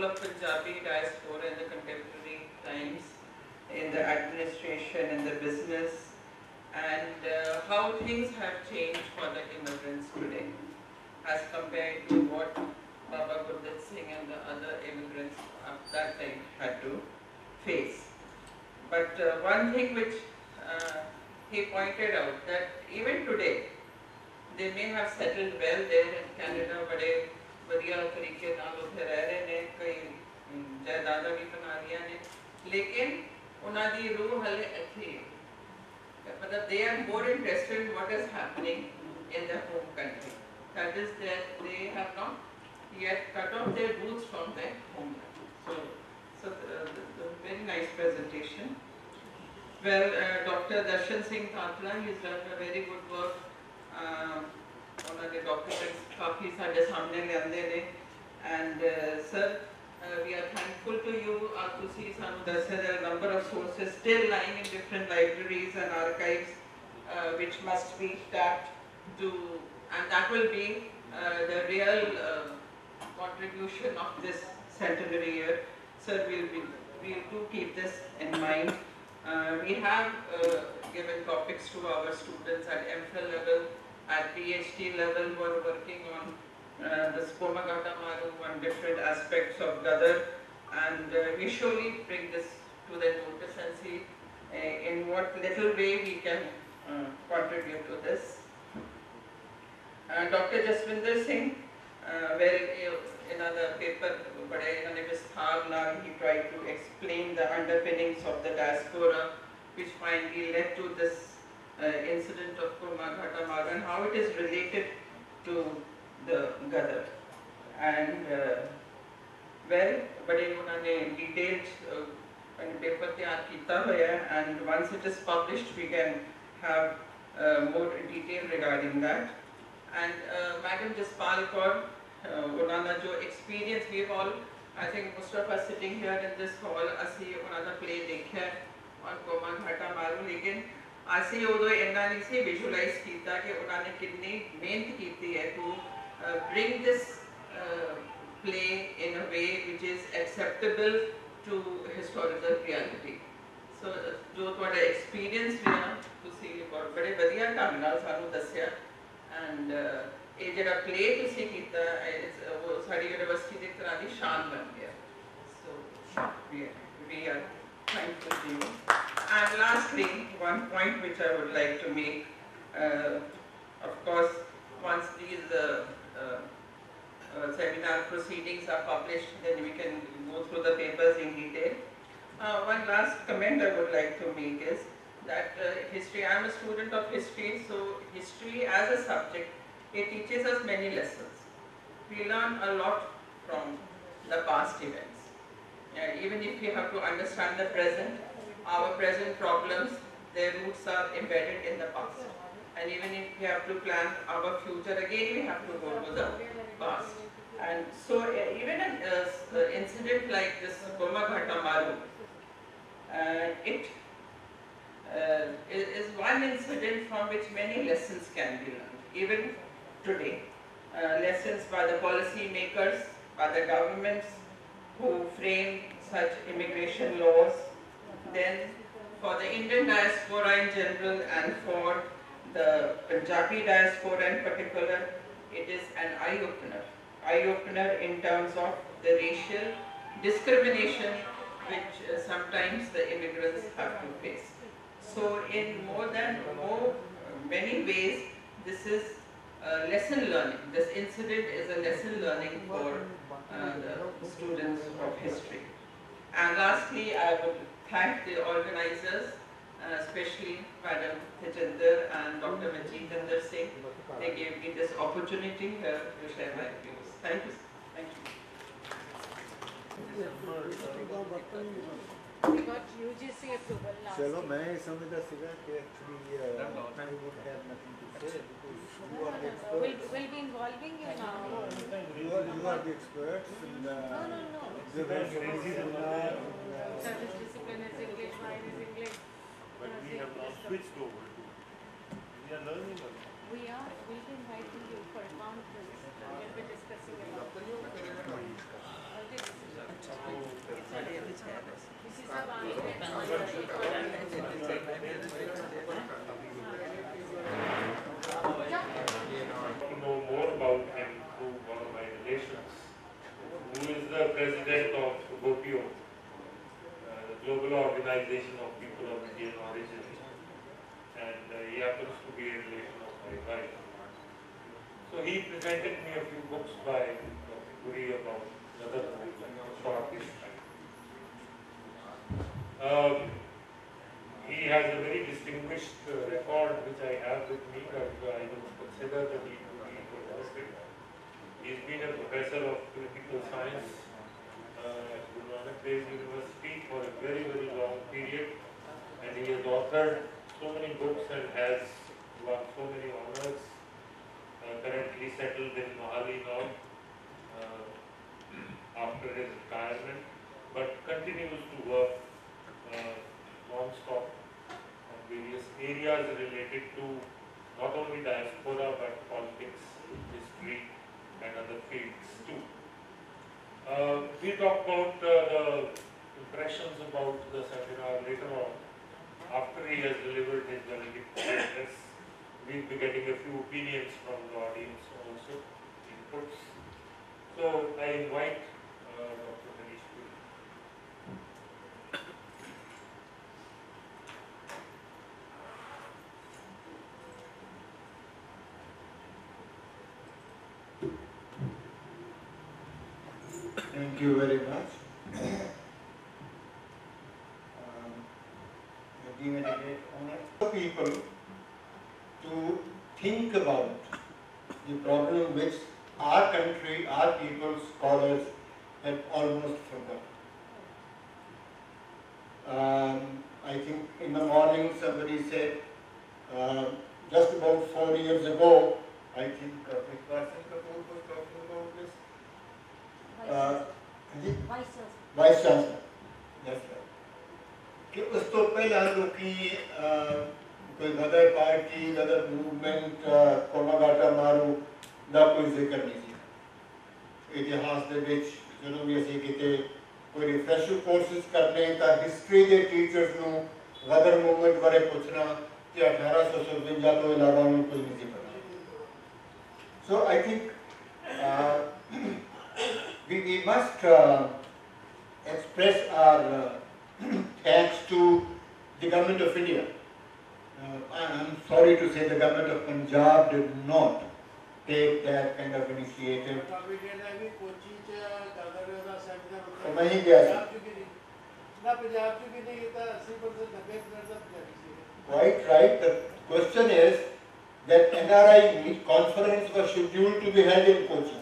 role of Punjabi diaspora in the contemporary times, in the administration, in the business, and how things have changed for the immigrants today as compared to what Baba Gurdat Singh and the other immigrants of that time had to face. But one thing which he pointed out, that even today they may have settled well there in Canada, बड़े बढ़िया तरीके नाल उत्थे रह रहे ने, कई जायदादां भी बना रही ने, लेकिन उन्हां दी रूह हले इत्थे ही है। मतलब they are more interested in what is happening in their home country. That is that they have not yet cut off their roots from their homeland. So the very nice presentation. Well, Dr. Darshan Singh Tatla, he's done a very good work. उन्होंने documents काफी सारे सामने ले आंदे ने, and sir, we are thankful to you. तुसी सानू दस्या there are a number of sources still lying in different libraries and archives, which must be tapped to, and that will be the real contribution of this centenary year. Sir, we'll do keep this in mind. We have given topics to our students at MPhil level, at PhD level, who are working on the Komagata Maru and different aspects of Gadar, and we surely bring this to their notice and see in what little way we can contribute to this. Dr. Jaswinder Singh, in another paper, he tried to explain the underpinnings of the diaspora, which finally led to this incident of Komagata Maru and how it is related to the Gadar. And well, बड़े उन्होंने detailed paper तैयार किया हुआ, and once it is published, we can have more detail regarding that. And Madam Jaspal Kaur, उन्होंने जो experience we have all, I think most of us sitting here in this hall, असी उन्होंने play देखा on Komagata Maru, लेकिन असी उधो इन्ना नहीं से visualize किया कि उन्होंने कितनी मेहनत की है to bring this play in a way which is acceptable to historical reality. So जो तुम्हारा experience भी है, तुसी बहुत बड़े बढ़िया ढंग नाल सानू दस्या, and ये जरा play तुसी कीता, वो साड़ी यूनिवर्सिटी की तरह दी शान बन गया. So we are thankful to you. And lastly, one point which I would like to make, of course, once these seminar proceedings are published, then we can go through the papers in detail. One last comment I would like to make is that history, I am a student of history, so history as a subject, it teaches us many lessons. We learn a lot from the past events. Even if we have to understand the present, our present problems, their roots are embedded in the past. And even if we have to plan our future, again we have to go to the past. And so even an incident like this Komagata Maru, it is one incident from which many lessons can be learned, even today. Lessons by the policy makers, by the governments who frame such immigration laws, then for the Indian diaspora in general and for the Punjabi diaspora in particular, it is an eye-opener in terms of the racial discrimination which sometimes the immigrants have to face. So in many ways, this is lesson learning. This incident is a lesson learning for the students of history. And lastly, I would thank the organizers, especially Madam Tejinder and Dr. Manjeet Singh. They gave me this opportunity here to share my views. Thank you. Thank you. We got UGC approval last year. चलो मैं समझता सीगा कि actually I would have nothing to say because you are the experts. We'll be involving you now. You are the experts in the Service discipline is English, mine is English. But we have now switched over to, we are learning a lot. We are. We'll be inviting you for a conference. We'll be discussing about all this. president of GOPIO, the Global Organization of People of Indian Origin, and he happens to be a relation of my wife. So he presented me a few books by Dr. Puri about Gadar movement, short history. He has a very distinguished record which I have with me, but I don't consider the need to be interested. He's been a professor of political science at Guru Nanak Dev University for a very, very long period, and he has authored so many books and has won so many honors. Currently settled in Mohali now after his retirement, but continues to work non-stop on various areas related to not only diaspora but politics, history and other fields too. We talked about the impressions about the seminar later on. After he has delivered his valedictory address, we'll be getting a few opinions from the audience also, inputs. So I invite Dr. Manish Puri. Thank you very much. I give it a great honor for people to think about the problem which our country, our people, scholars have almost forgotten. I think in the morning somebody said, just about 4 years ago, I think which person was talking about this? Vice Chancellor. That's right. कि उस तो पहले लोकी कोई गदर party, गदर movement, कोमागाटा मारू दा कोई जिक्र नहीं सी। इतिहास दे विच जदों भी असीं किते कोई रिफ्रेशर कोर्सेस करने तां हिस्ट्री दे टीचर्स नूं गदर मूवमेंट बारे पुछना कि 1857 तो इलावा उन्हें कुछ नहीं सी पता। So I think we must express our thanks to the government of India. I'm sorry to say the government of Punjab did not take that kind of initiative. नहीं गया था। Quite right. The question is that NRI meet conference was scheduled to be held in Kochi.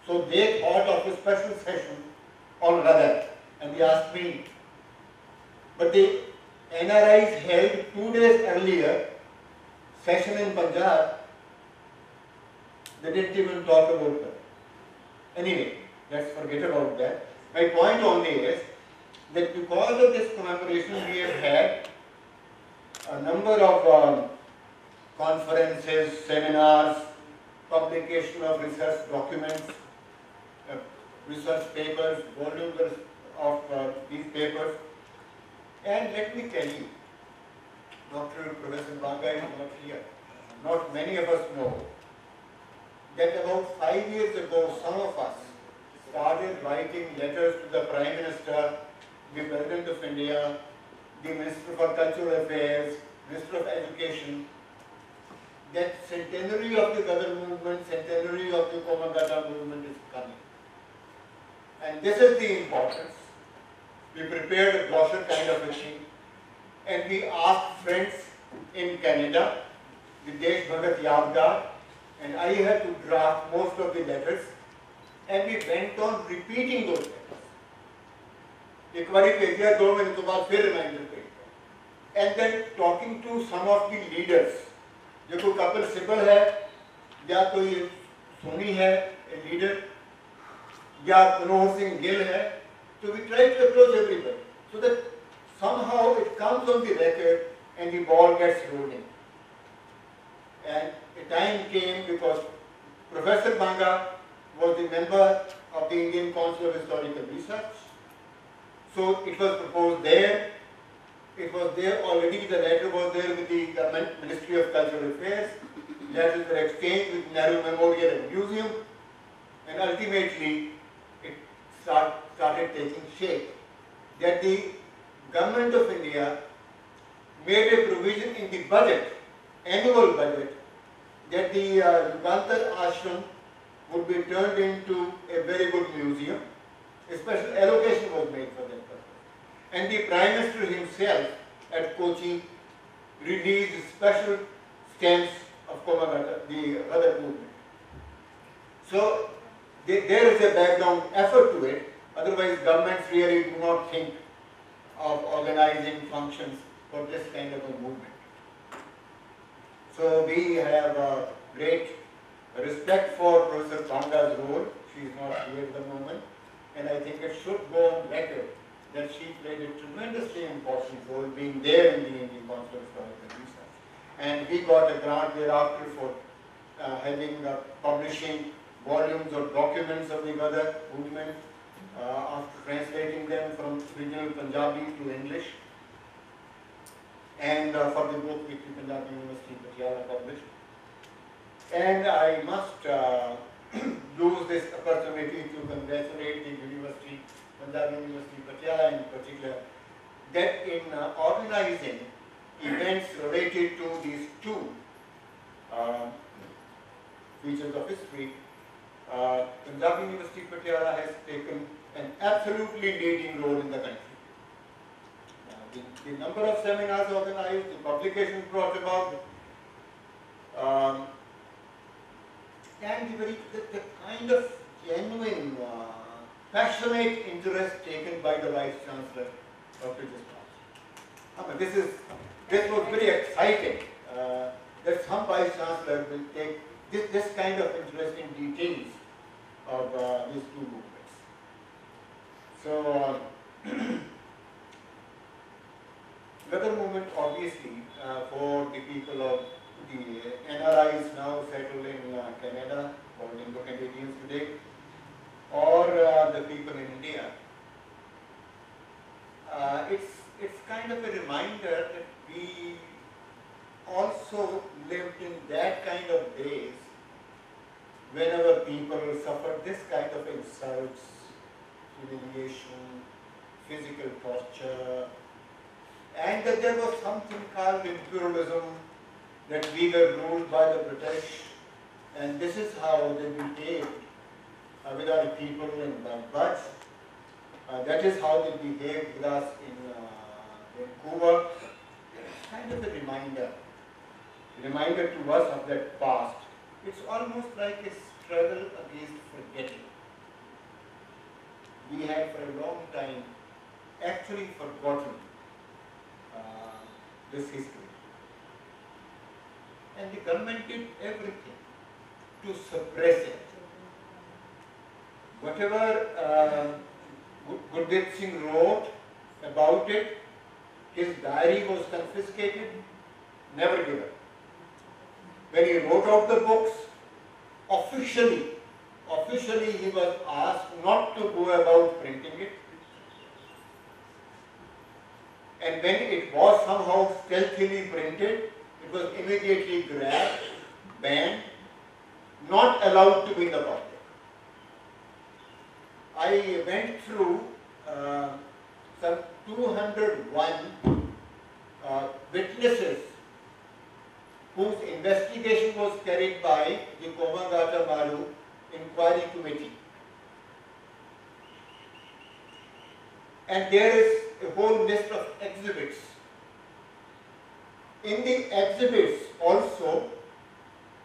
So they thought of a special session on Gadar, and they asked me. But the NRIs held 2 days earlier session in Punjab. They didn't even talk about that. Anyway, let's forget about that. My point only is that because of this commemoration, we have had a number of conferences, seminars, publication of research documents, research papers, volumes of these papers. And let me tell you, Professor Banga is not here. Not many of us know that about 5 years ago, some of us started writing letters to the Prime Minister, the President of India, the Minister for Cultural Affairs, Minister of Education, that centenary of the Gadar movement, centenary of the Komagata movement is coming. And this is the importance. We prepared a brochure kind of a thing, and we asked friends in Canada, the Desh Bhagat Yadgar, and I had to draft most of the letters, and we went on repeating those letters. एक बारी भेजिया 2 महीने के बाद फिर reminder भेजिया, and then talking to some of the leaders, जो कोई कपिल सिब्बल है, या कोई सोनी है, a leader, या मनोहर सिंह गिल है. So we try to approach everybody so that somehow it comes on the record and the ball gets rolling. And a time came because Professor Banga was the member of the Indian Council of Historical Research. So it was proposed there. It was there already. The letter was there with the government Ministry of Cultural Affairs. Letters were exchanged with Nehru Memorial and Museum. And ultimately, started taking shape, that the government of India made a provision in the budget, annual budget, that the Yugantar Ashram would be turned into a very good museum. A special allocation was made for that purpose. And the Prime Minister himself at Kochi released special stamps of Komagata, the other movement. So there is a background effort to it, otherwise governments really do not think of organizing functions for this kind of a movement. So we have a great respect for Professor Panda's role. She is not here at the moment, and I think it should go on record that she played a tremendously important role being there in the Indian Council of Historical Research. And we got a grant thereafter for publishing volumes or documents of the Ghadar movement after translating them from original Punjabi to English, and for the book which the Punjabi University Patiala published. And I must use this opportunity to congratulate the University, Punjab University Patiala in particular, that in organizing events related to these two features of history, Punjab University Patiala has taken an absolutely leading role in the country. The number of seminars organized, the publications brought about, and the kind of genuine, passionate interest taken by the Vice Chancellor, Dr. Jaswal. This was very exciting that some Vice Chancellor will take this kind of interest in details of these two movements. So, Ghadar movement obviously for the people of the NRIs now settled in Canada, or Indo-Canadians today, or the people in India, it's kind of a reminder that we also lived in that kind of days when our people suffered this kind of insults, humiliation, physical torture, and that there was something called imperialism, that we were ruled by the British, and this is how they behaved with our people in Bangladesh. That is how they behaved with us in Cuba. It's kind of a reminder to us of that past. It's almost like a struggle against forgetting. We had for a long time actually forgotten this history. And the government did everything to suppress it. Whatever Gurdeep Singh wrote about it, his diary was confiscated, never given. When he wrote out the books, officially he was asked not to go about printing it. And when it was somehow stealthily printed, it was immediately grabbed, banned, not allowed to be in the public. I went through some 201 witnesses whose investigation was carried by the Komagata Maru Inquiry Committee. And there is a whole list of exhibits. In the exhibits also,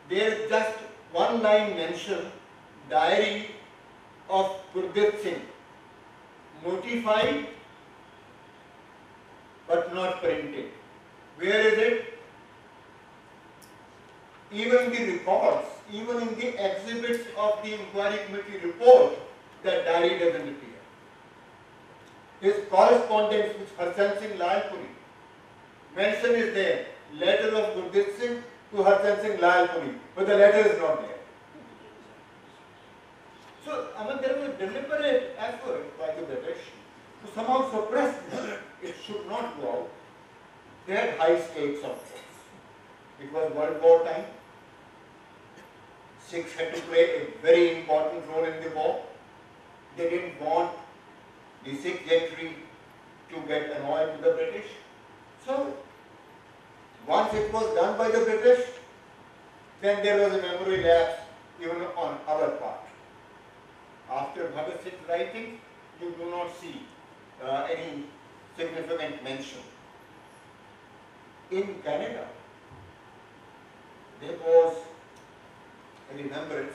there is just one line mentioned, diary of Gurdeep Singh, notified but not printed. Where is it? Even the reports, even in the exhibits of the inquiry committee report, that diary doesn't appear. His correspondence with Harchan Singh Lalpuri, mention is there, letter of Gurdeep Singh to Harchan Singh Lalpuri, but the letter is not there. So, there was a deliberate effort by the British to somehow suppress this. It should not go out. They had high stakes of course. It was World War time. Sikhs had to play a very important role in the war. They didn't want the Sikh gentry to get annoyed with the British. So, once it was done by the British, then there was a memory lapse even on our part. After Bhagat Singh's writing, you do not see any significant mention. In Canada, there was a remembrance.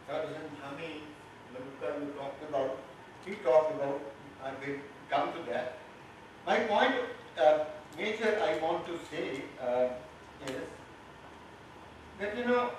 Sergeant Hami Malukar you talked about, he talked about, I will come to that. My point, major I want to say is that, you know,